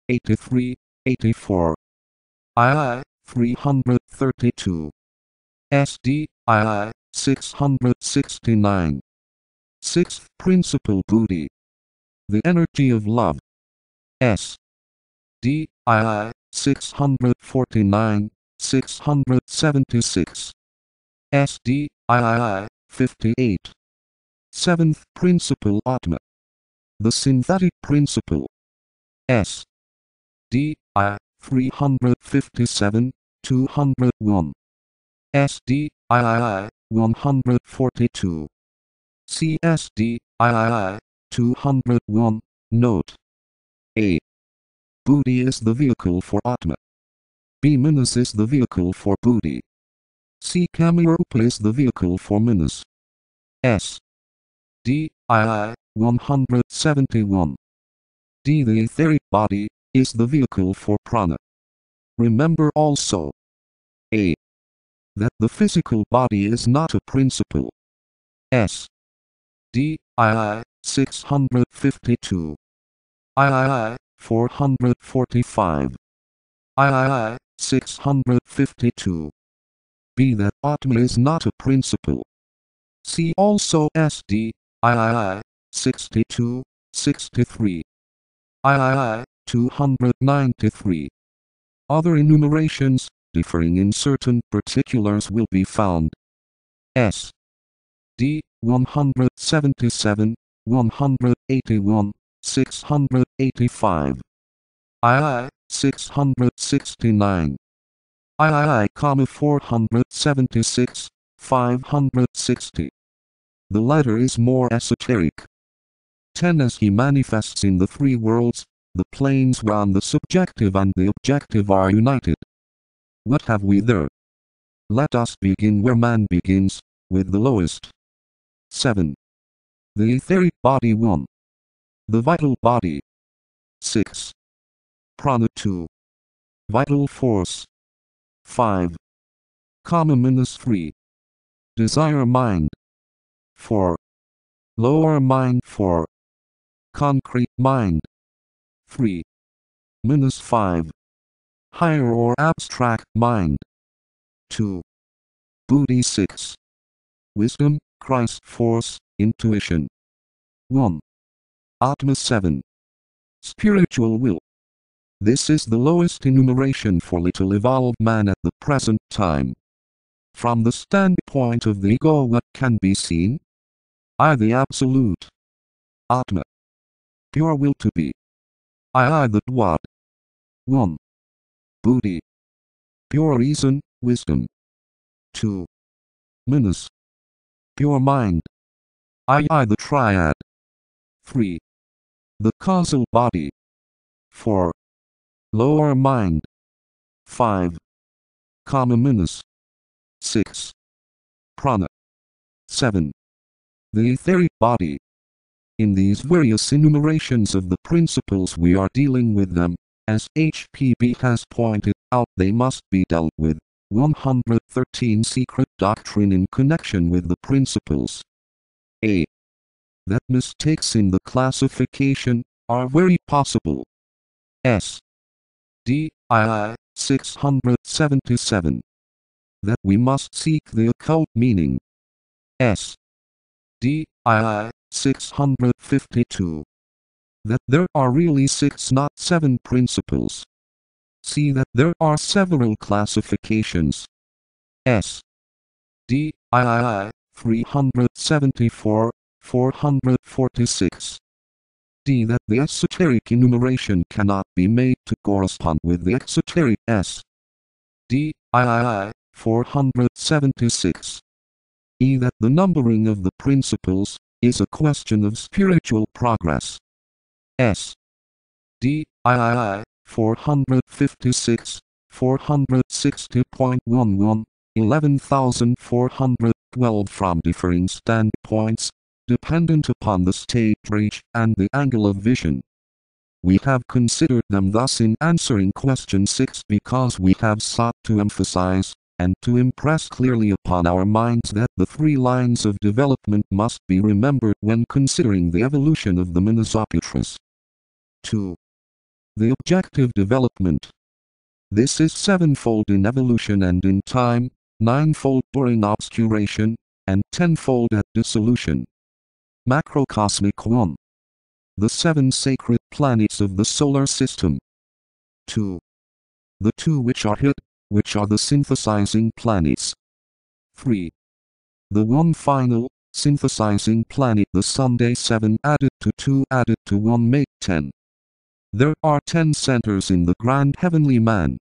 83, 84. II, 332. SD, II, 669. Sixth principle Buddhi. The energy of love. S. D. II, 649, 676. SD, II, 58. Seventh principle Atma. The synthetic principle. S. D. I, 357, 201. SD, III, 142. CSD, III, 201. Note. A. Buddhi is the vehicle for Atma. B. Manas is the vehicle for Buddhi. C. Kamarupa is the vehicle for Manas. S. D. II, 171. D. The etheric body is the vehicle for prana. Remember also. A. That the physical body is not a principle. S. D. II, 652. III, 445. III, 652. B. That Atma is not a principle. See also SD, III, 62, 63. III, 293. Other enumerations, differing in certain particulars will be found. S. D. 177, 181, 685. II, 669. II, 476, 560. The latter is more esoteric. 10. As he manifests in the three worlds, the planes whereon the subjective and the objective are united. What have we there? Let us begin where man begins, with the lowest. 7. The etheric body 1. The vital body. 6. Prana 2. Vital force. 5. Kama Manas 3. Desire mind. 4. Lower mind 4. Concrete mind. 3. Manas 5. Higher or abstract mind. 2. Buddhi 6. Wisdom, Christ force, intuition. 1. Atma 7. Spiritual will. This is the lowest enumeration for little evolved man at the present time. From the standpoint of the ego, what can be seen? I, the absolute. Atma. Pure will to be. I, the Dwad. 1. Buddhi. Pure reason, wisdom. 2. Manas. Pure mind. I, the triad. 3. The causal body. 4. Lower mind. 5. Kama Manas. 6. Prana. 7. The etheric body. In these various enumerations of the principles we are dealing with them, as HPB has pointed out, they must be dealt with. 113 Secret doctrine in connection with the principles. A. That mistakes in the classification are very possible. S. D. II, 677. That we must seek the occult meaning. S. D. II, 652. That there are really 6 not 7 principles. See that there are several classifications. S. D. II, 374, 446. D. That the esoteric enumeration cannot be made to correspond with the exoteric S. D. II, 476. E. That the numbering of the principles is a question of spiritual progress. S. D. II, 456, 460.11, 11,412 from differing standpoints, dependent upon the stage range and the angle of vision. We have considered them thus in answering question 6 because we have sought to emphasize, and to impress clearly upon our minds that the 3 lines of development must be remembered when considering the evolution of the Manasaputras. 2. The objective development. This is sevenfold in evolution and in time, ninefold during obscuration, and tenfold at dissolution. Macrocosmic 1. The 7 sacred planets of the solar system. 2. The 2 which are hid, which are the synthesizing planets. 3. The 1 final, synthesizing planet, the Sunday. 7 added to 2 added to 1 make 10. There are 10 centers in the grand heavenly man.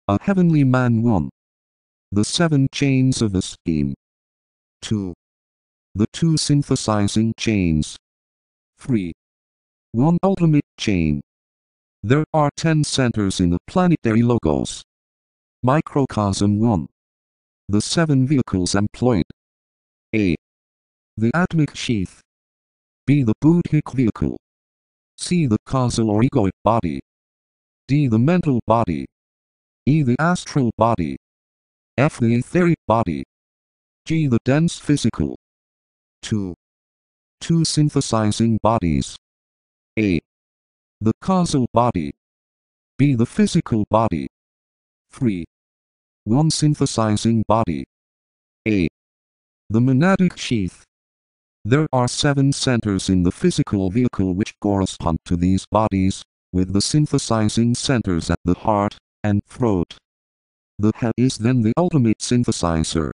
A heavenly man. 1. The 7 chains of a scheme. 2. The 2 synthesizing chains. 3. 1 ultimate chain. There are 10 centers in the planetary logos. Microcosm 1. The 7 vehicles employed. A. The atomic sheath. B. The Buddhic vehicle. C. The causal or egoic body. D. The mental body. E. The astral body. F. The etheric body. G. The dense physical. 2. 2 synthesizing bodies. A. The causal body. B. The physical body. 3. 1 synthesizing body. A. The monadic sheath. There are 7 centers in the physical vehicle which correspond to these bodies, with the synthesizing centers at the heart and throat. The head is then the ultimate synthesizer.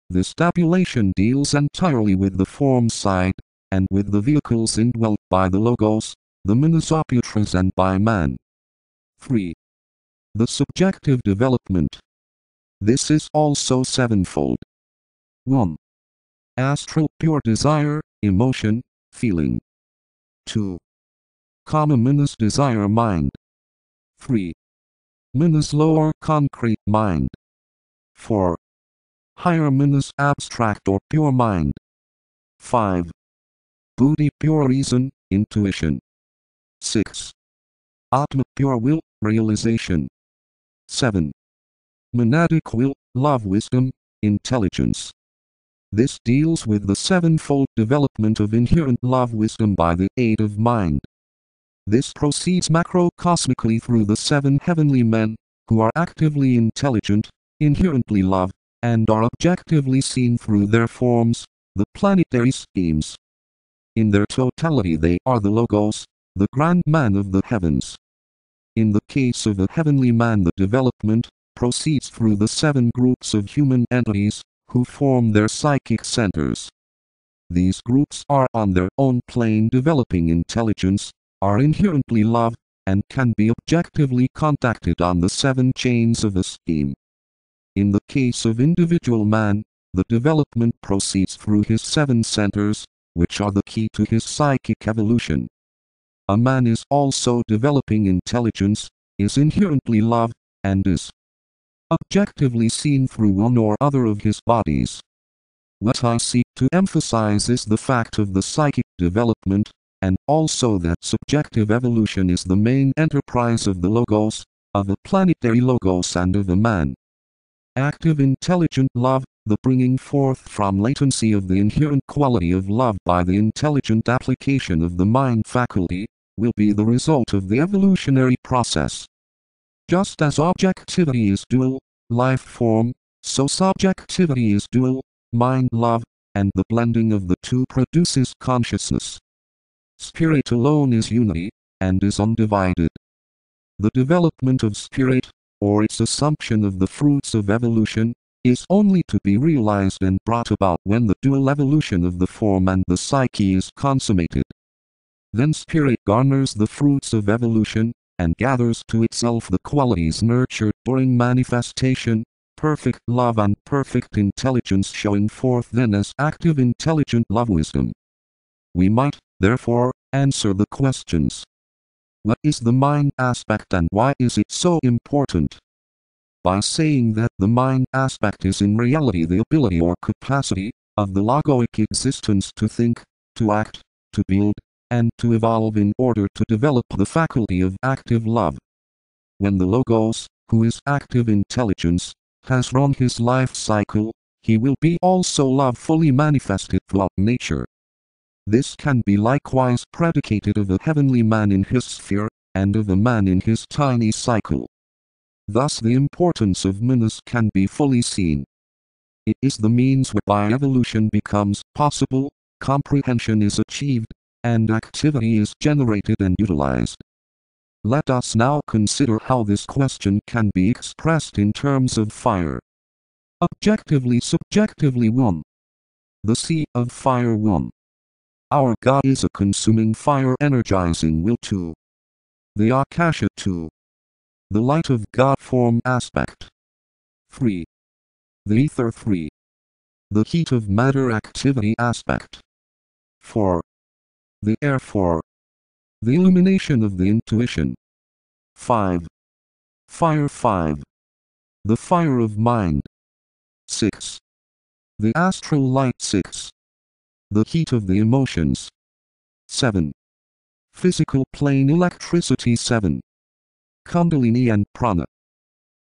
This tabulation deals entirely with the form side, and with the vehicles indwelt by the logos, the Manasaputras, and by man. 3. The subjective development. This is also sevenfold. 1. Astral pure desire, emotion, feeling. 2. Kama Manas desire mind. 3. Manas lower concrete mind. 4. Higher Manas abstract or pure mind. 5. Buddhi pure reason, intuition. 6. Atma pure will, realization. 7. Monadic will, love wisdom, intelligence. This deals with the sevenfold development of inherent love wisdom by the aid of mind. This proceeds macrocosmically through the 7 heavenly men, who are actively intelligent, inherently love, and are objectively seen through their forms, the planetary schemes. In their totality they are the Logos, the grand man of the heavens. In the case of a heavenly man, the development proceeds through the 7 groups of human entities, who form their psychic centers. These groups are on their own plane developing intelligence, are inherently love, and can be objectively contacted on the 7 chains of a scheme. In the case of individual man, the development proceeds through his 7 centers, which are the key to his psychic evolution. A man is also developing intelligence, is inherently love, and is objectively seen through one or other of his bodies. What I seek to emphasize is the fact of the psychic development, and also that subjective evolution is the main enterprise of the Logos, of a planetary Logos and of a man. Active intelligent love, the bringing forth from latency of the inherent quality of love by the intelligent application of the mind faculty, will be the result of the evolutionary process. Just as objectivity is dual, life form, so subjectivity is dual, mind love, and the blending of the two produces consciousness. Spirit alone is unity, and is undivided. The development of spirit, or its assumption of the fruits of evolution, is only to be realized and brought about when the dual evolution of the form and the psyche is consummated. Then spirit garners the fruits of evolution, and gathers to itself the qualities nurtured during manifestation, perfect love and perfect intelligence showing forth then as active intelligent love wisdom. We might, therefore, answer the questions. What is the mind aspect and why is it so important? By saying that the mind aspect is in reality the ability or capacity of the logoic existence to think, to act, to build, and to evolve in order to develop the faculty of active love. When the Logos, who is active intelligence, has run his life cycle, he will be also love fully manifested throughout nature. This can be likewise predicated of a heavenly man in his sphere, and of a man in his tiny cycle. Thus the importance of Minas can be fully seen. It is the means whereby evolution becomes possible, comprehension is achieved, and activity is generated and utilized. Let us now consider how this question can be expressed in terms of fire. Objectively, subjectively 1. The sea of fire 1. Our God is a consuming fire energizing will 2. The Akasha 2. The light of God form aspect 3. The ether 3. The heat of matter activity aspect 4. The air 4. The illumination of the intuition 5. Fire 5. The fire of mind 6. The astral light 6. The heat of the emotions 7. Physical plane electricity 7. Kundalini and prana.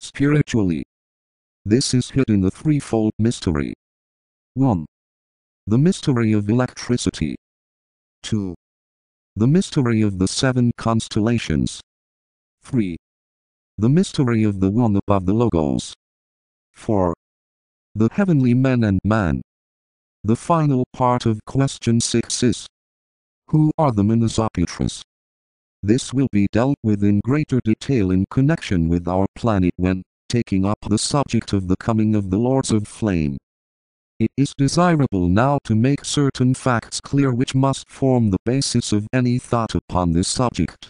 Spiritually, this is hid in the threefold mystery. 1. The mystery of electricity. 2. The mystery of the 7 constellations. 3. The mystery of the one above the logos. 4. The heavenly men and man. The final part of question 6 is, who are the Manasaputras? This will be dealt with in greater detail in connection with our planet when taking up the subject of the coming of the Lords of Flame. It is desirable now to make certain facts clear which must form the basis of any thought upon this subject.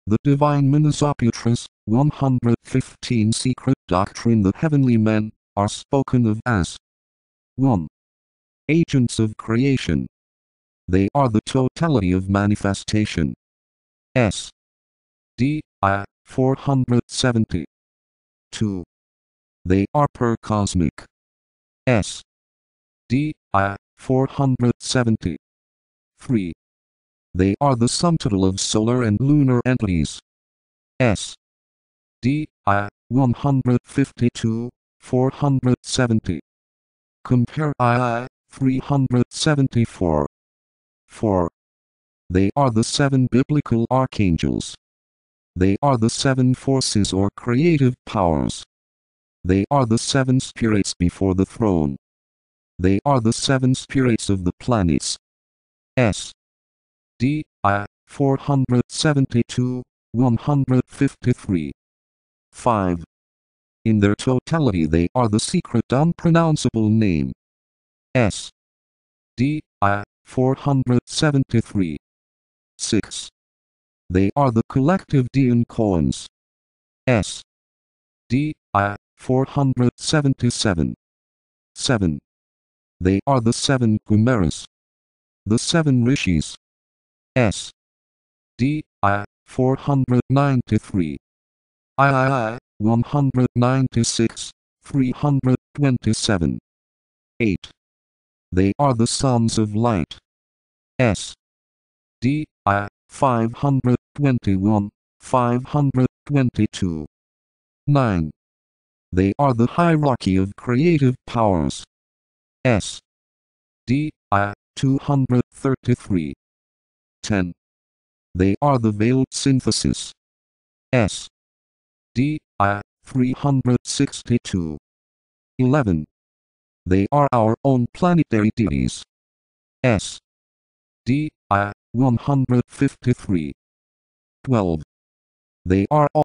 The Divine Manasaputras, 115 Secret Doctrine. The heavenly men are spoken of as 1. Agents of creation. They are the totality of manifestation. S. D. I. 470. 2. They are per-cosmic. S. D. I. 470. 3. They are the sum total of solar and lunar entities. S. D. I. 152, 470. Compare II. 374. 4. They are the 7 biblical archangels. They are the 7 forces or creative powers. They are the 7 spirits before the throne. They are the 7 spirits of the planets. S. D. I. 472, 153. 5. In their totality they are the secret unpronounceable name. S. D. I. 473. 6. They are the collective Dian koans. S. D. I. 477. 7. They are the 7 Kumaras. The 7 Rishis. S. D. I. 493. II. 196, 327. 8. They are the sons of light. S. D. I. 521, 522. 9. They are the hierarchy of creative powers. S. D. I. 233. 10. They are the veiled synthesis. S. D. I. 362. 11. They are our own planetary deities. S. D. I. 153. 12. They are all